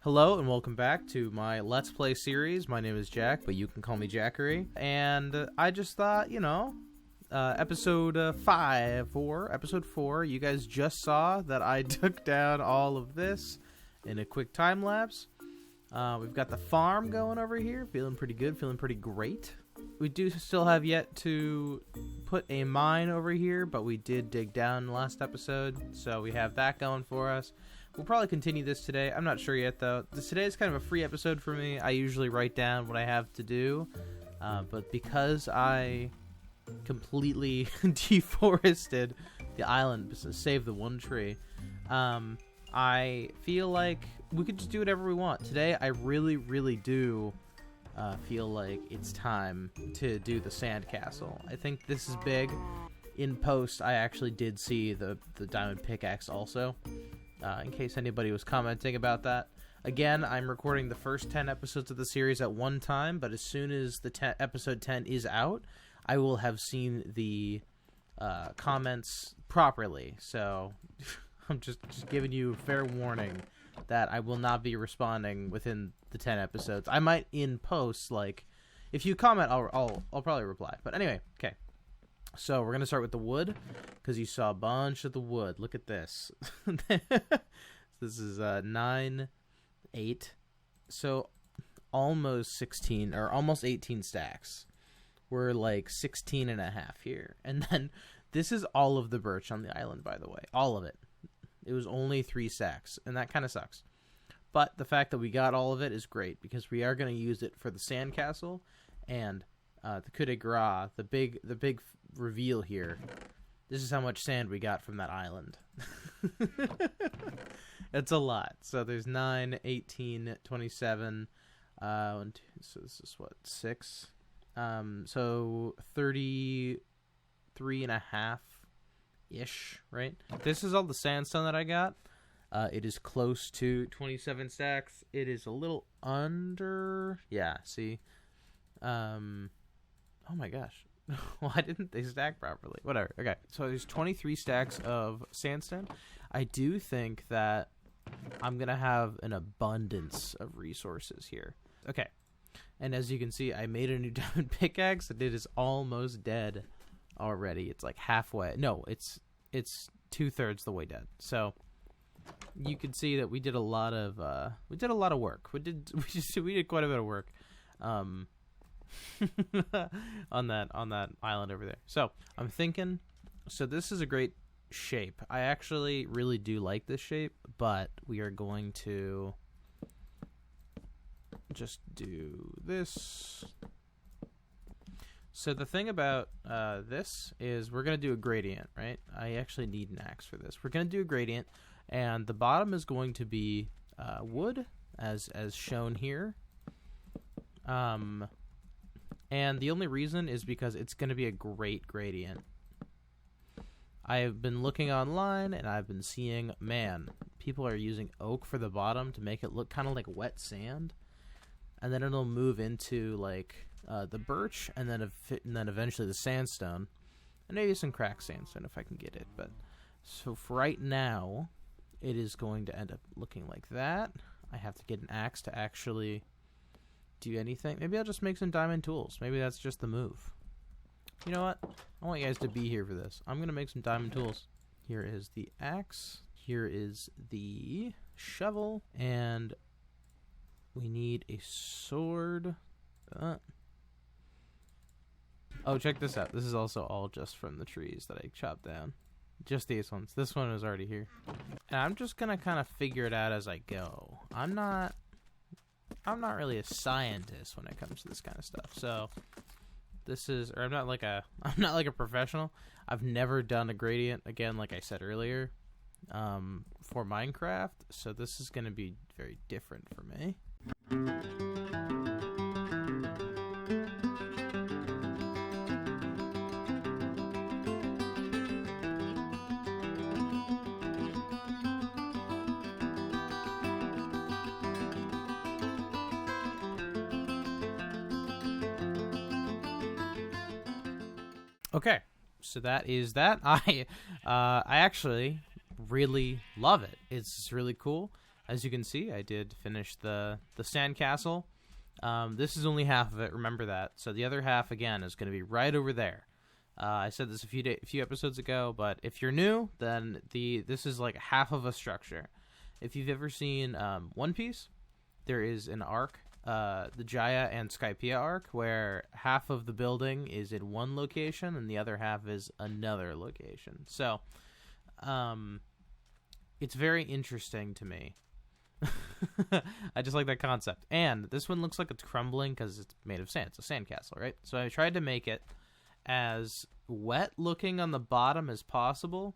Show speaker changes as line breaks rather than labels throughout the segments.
Hello and welcome back to my Let's Play series. My name is Jack, but you can call me Jackery. And I just thought, episode 4, you guys just saw that I took down all of this in a quick time lapse. We've got the farm going over here, feeling pretty good, feeling pretty great. We do still have yet to put a mine over here, but we did dig down last episode, so we have that going for us. We'll probably continue this today. I'm not sure yet, though. Today is kind of a free episode for me. I usually write down what I have to do, but because I completely deforested the island to save the one tree, I feel like we could just do whatever we want. Today, I really, really do feel like it's time to do the sandcastle. I think this is big. In post, I actually did see the diamond pickaxe also. In case anybody was commenting about that. Again, I'm recording the first 10 episodes of the series at one time, but as soon as the episode 10 is out, I will have seen the comments properly. So I'm just giving you fair warning that I will not be responding within the 10 episodes. I might in post, like, if you comment, I'll probably reply. But anyway, okay. So we're going to start with the wood, because you saw a bunch of the wood. Look at this. This is 9, 8. So almost 16, or almost 18 stacks. We're like 16 and a half here. And then this is all of the birch on the island, by the way. All of it. It was only 3 stacks, and that kind of sucks. But the fact that we got all of it is great, because we are going to use it for the sandcastle and the coup de grace, the big reveal here. This is how much sand we got from that island. It's a lot. So there's 9, 18, 27. So this is what, 6? So 33 and a half ish, right? This is all the sandstone that I got. It is close to 27 stacks. It is a little under. Yeah, see. Oh my gosh. Why didn't they stack properly? Whatever. Okay. So there's 23 stacks of sandstone. I do think that I'm going to have an abundance of resources here. Okay. And as you can see, I made a new diamond pickaxe, and it is almost dead already. It's like halfway. No, it's 2/3 the way dead. So you can see that we did a lot of work. We did quite a bit of work. on that island over there. So I'm thinking, so this is a great shape. I actually really do like this shape, but we are going to just do this. So the thing about this is we're going to do a gradient, right? I actually need an axe for this. We're going to do a gradient, and the bottom is going to be wood, as shown here. And the only reason is because it's going to be a great gradient. I've been looking online, and I've been seeing, man, people are using oak for the bottom to make it look kind of like wet sand. And then it'll move into, like, the birch, and then eventually the sandstone. And maybe some cracked sandstone if I can get it. But so for right now, it is going to end up looking like that. I have to get an axe to actually do anything. Maybe I'll just make some diamond tools. Maybe that's just the move. You know what? I want you guys to be here for this. I'm going to make some diamond tools. Here is the axe. Here is the shovel. And we need a sword. Oh, check this out. This is also all just from the trees that I chopped down. Just these ones. This one was already here. And I'm just going to kind of figure it out as I go. I'm not really a scientist when it comes to this kind of stuff. So I'm not like a professional. I've never done a gradient, again, like I said earlier, for Minecraft. So this is going to be very different for me. Okay, so that is that. I actually really love it. It's really cool. as you can see, I did finish the sandcastle. This is only half of it, remember that. So the other half, again, is going to be right over there. I said this a few episodes ago, but if you're new, then this is like half of a structure. If you've ever seen One Piece, there is an arc, the Jaya and Skypiea arc, where half of the building is in one location and the other half is another location. So, it's very interesting to me. I just like that concept. And this one looks like it's crumbling because it's made of sand. It's a sandcastle, right? So I tried to make it as wet looking on the bottom as possible.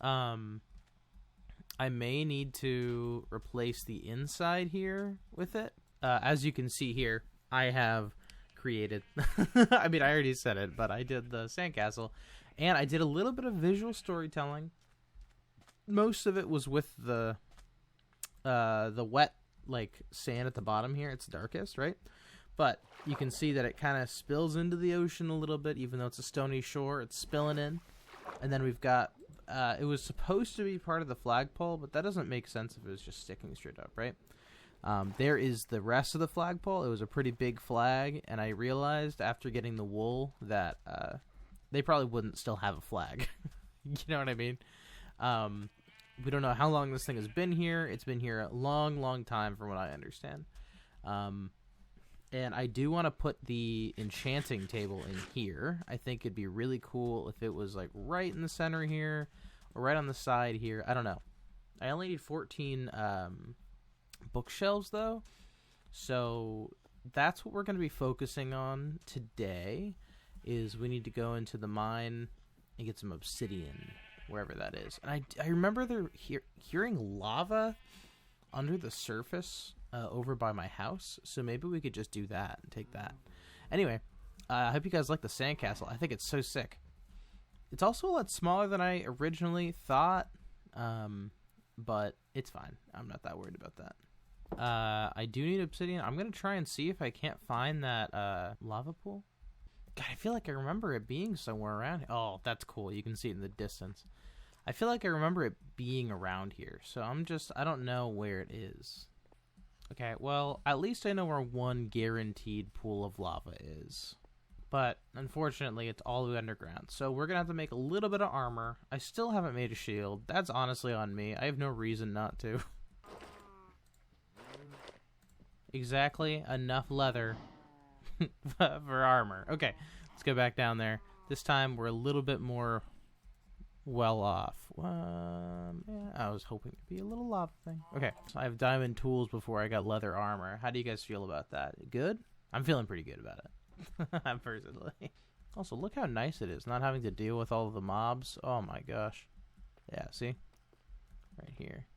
I may need to replace the inside here with it. As you can see here, I have created I mean, I already said it, but I did the sandcastle, and I did a little bit of visual storytelling. Most of it was with the wet like sand at the bottom here. It's darkest, right? But you can see that it kind of spills into the ocean a little bit, even though it's a stony shore. It's spilling in. And then we've got, it was supposed to be part of the flagpole, but that doesn't make sense if it was just sticking straight up, right? There is the rest of the flagpole. It was a pretty big flag, and I realized after getting the wool that they probably wouldn't still have a flag. You know what I mean? We don't know how long this thing has been here. It's been here a long, long time from what I understand. And I do want to put the enchanting table in here. I think it'd be really cool if it was like right in the center here or right on the side here. I don't know. I only need 14 bookshelves though. So that's what we're going to be focusing on today is we need to go into the mine and get some obsidian, wherever that is. And I remember hearing lava under the surface over by my house, so maybe we could just do that and take that. Anyway, I hope you guys like the sandcastle. I think it's so sick. It's also a lot smaller than I originally thought, but it's fine. I'm not that worried about that. I do need obsidian. I'm going to try and see if I can't find that lava pool. God, I feel like I remember it being somewhere around here. Oh, that's cool. You can see it in the distance. I feel like I remember it being around here, so I don't know where it is. Okay, well, at least I know where one guaranteed pool of lava is. But, unfortunately, it's all the way underground. So we're going to have to make a little bit of armor. I still haven't made a shield. That's honestly on me. I have no reason not to. Exactly enough leather for armor. Okay, let's go back down there. This time we're a little bit more well off. Yeah, I was hoping it'd be a little lava thing. Okay, so I have diamond tools before I got leather armor. How do you guys feel about that? Good? I'm feeling pretty good about it. Personally. Also, look how nice it is, not having to deal with all of the mobs. Oh my gosh. Yeah, see? Right here.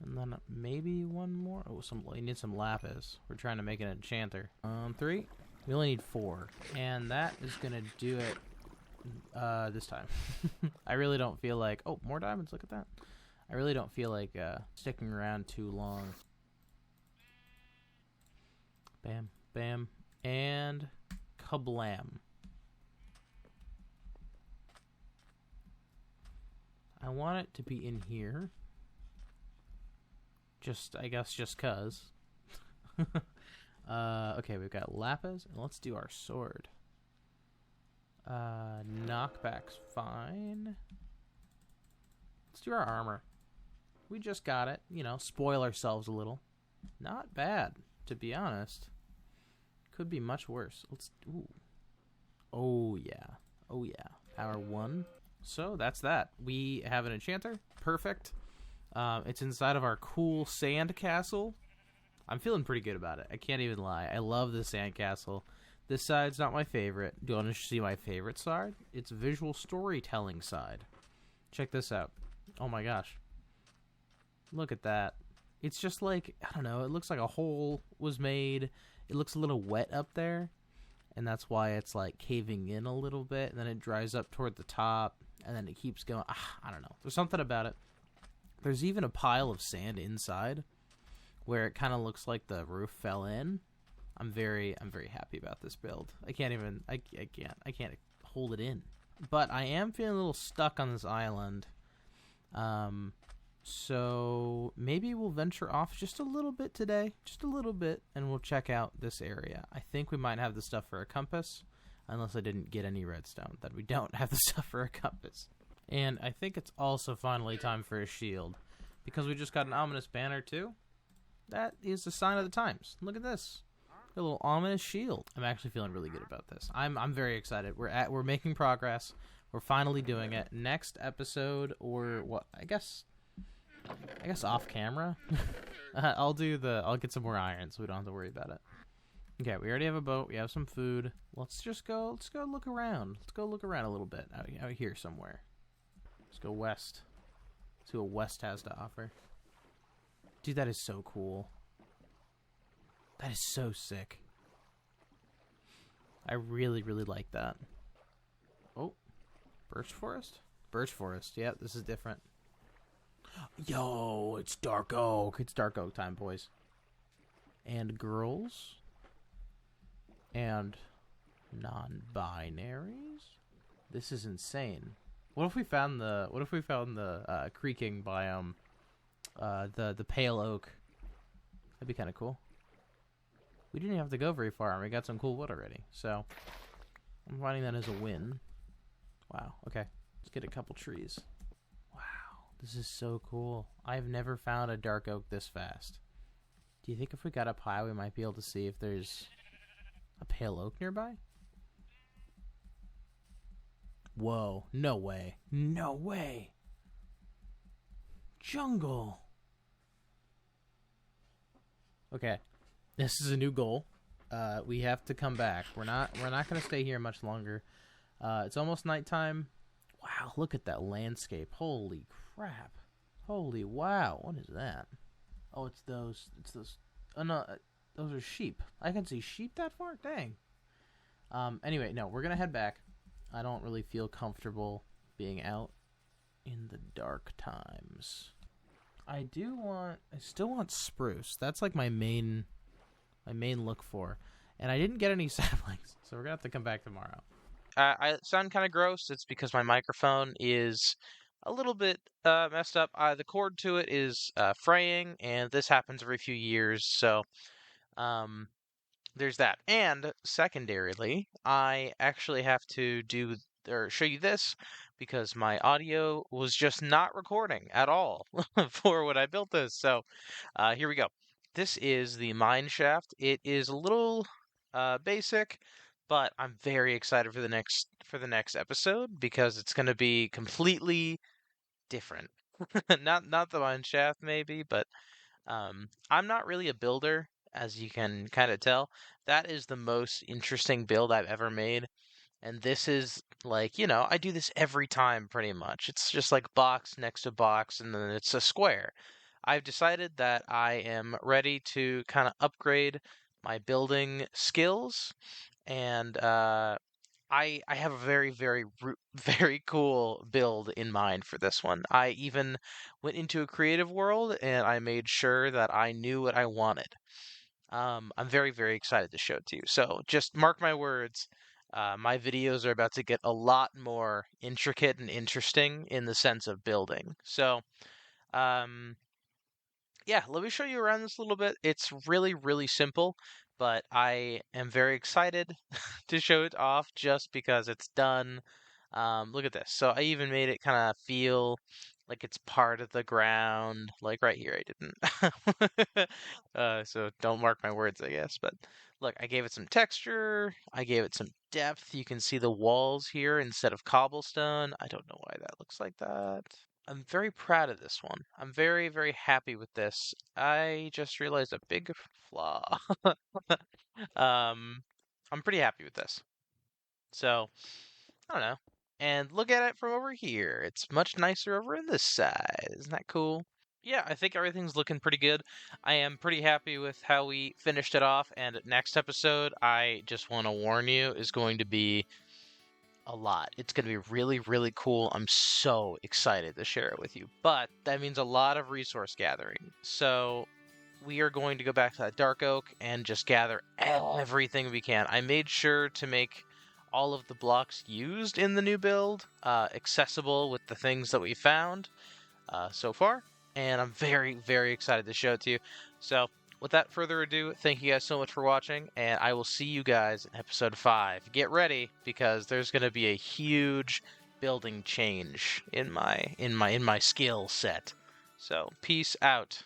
And then maybe one more. Oh, we need some lapis. We're trying to make an enchanter. 3. We only need 4. And that is going to do it this time. I really don't feel like... Oh, more diamonds. Look at that. I really don't feel like sticking around too long. Bam, bam, and kablam. I want it to be in here. I guess just cuz. Okay, we've got lapis, and let's do our sword. Knockback's fine. Let's do our armor. We just got it. You know, spoil ourselves a little. Not bad, to be honest. Could be much worse. Ooh. Oh, yeah. Oh, yeah. Power 1. So, that's that. We have an enchanter. Perfect. It's inside of our cool sand castle. I'm feeling pretty good about it. I can't even lie. I love the sand castle. This side's not my favorite. Do you want to see my favorite side? It's visual storytelling side. Check this out. Oh my gosh. Look at that. It's just like, I don't know, it looks like a hole was made. It looks a little wet up there. And that's why it's like caving in a little bit. And then it dries up toward the top. And then it keeps going. I don't know. There's something about it. There's even a pile of sand inside where it kind of looks like the roof fell in. I'm very happy about this build. I can't hold it in. But I am feeling a little stuck on this island. So maybe we'll venture off just a little bit today, just a little bit, and we'll check out this area. I think we might have the stuff for a compass, unless I didn't get any redstone, that we don't have the stuff for a compass. And I think it's also finally time for a shield, because we just got an ominous banner too. That is a sign of the times. Look at this. A little ominous shield. I'm actually feeling really good about this. I'm very excited. We're making progress. We're finally doing it. Next episode, or what? I guess off camera. I'll get some more iron so we don't have to worry about it. Okay, we already have a boat. We have some food. Let's go look around. Let's go look around a little bit out here somewhere. Let's go west. See what west has to offer. Dude, that is so cool. That is so sick. I really, really like that. Oh, birch forest? Birch forest. Yep, this is different. Yo, it's dark oak. It's dark oak time, boys. And girls. And non-binaries. This is insane. What if we found the creaking biome? The pale oak. That'd be kind of cool. We didn't have to go very far, and we got some cool wood already. So I'm finding that as a win. Wow. Okay, let's get a couple trees. This is so cool. I've never found a dark oak this fast. Do you think if we got up high, we might be able to see if there's a pale oak nearby? Whoa. No way. No way. Jungle. Okay. This is a new goal. We have to come back. We're not going to stay here much longer. It's almost nighttime. Wow, look at that landscape. Holy crap. Holy wow. What is that? Oh, it's those. Oh, no. Those are sheep. I can see sheep that far? Dang. Anyway, no, we're going to head back. I don't really feel comfortable being out in the dark times. I still want spruce. That's like my main look for. And I didn't get any saplings, so we're going to have to come back tomorrow.
I sound kind of gross. It's because my microphone is a little bit messed up. The cord to it is fraying, and this happens every few years, so there's that. And secondarily, I actually have to show you this because my audio was just not recording at all for when I built this. So here we go. This is the mine shaft. It is a little basic, but I'm very excited for the next episode because it's going to be completely different. not the mine shaft maybe, but I'm not really a builder, as you can kind of tell. That is the most interesting build I've ever made. And this is like, I do this every time pretty much. It's just like box next to box, and then it's a square. I've decided that I am ready to kind of upgrade my building skills, and I have a very, very, very cool build in mind for this one. I even went into a creative world, and I made sure that I knew what I wanted. I'm very, very excited to show it to you. So just mark my words. My videos are about to get a lot more intricate and interesting in the sense of building. So, yeah, let me show you around this a little bit. It's really, really simple, but I am very excited to show it off just because it's done. Look at this. So I even made it kind of feel like it's part of the ground. Like right here, I didn't. So don't mark my words, I guess. But look, I gave it some texture. I gave it some depth. You can see the walls here instead of cobblestone. I don't know why that looks like that. I'm very proud of this one. I'm very, very happy with this. I just realized a big flaw. I'm pretty happy with this. So, I don't know. And look at it from over here. It's much nicer over on this side. Isn't that cool? Yeah, I think everything's looking pretty good. I am pretty happy with how we finished it off. And next episode, I just want to warn you, is going to be a lot. It's going to be really, really cool. I'm so excited to share it with you. But that means a lot of resource gathering. So we are going to go back to that dark oak and just gather everything we can. I made sure to make all of the blocks used in the new build accessible with the things that we found so far. and I'm very, very excited to show it to you. So, without further ado, thank you guys so much for watching, and I will see you guys in episode 5. Get ready, because there's going to be a huge building change in my skill set. So, peace out.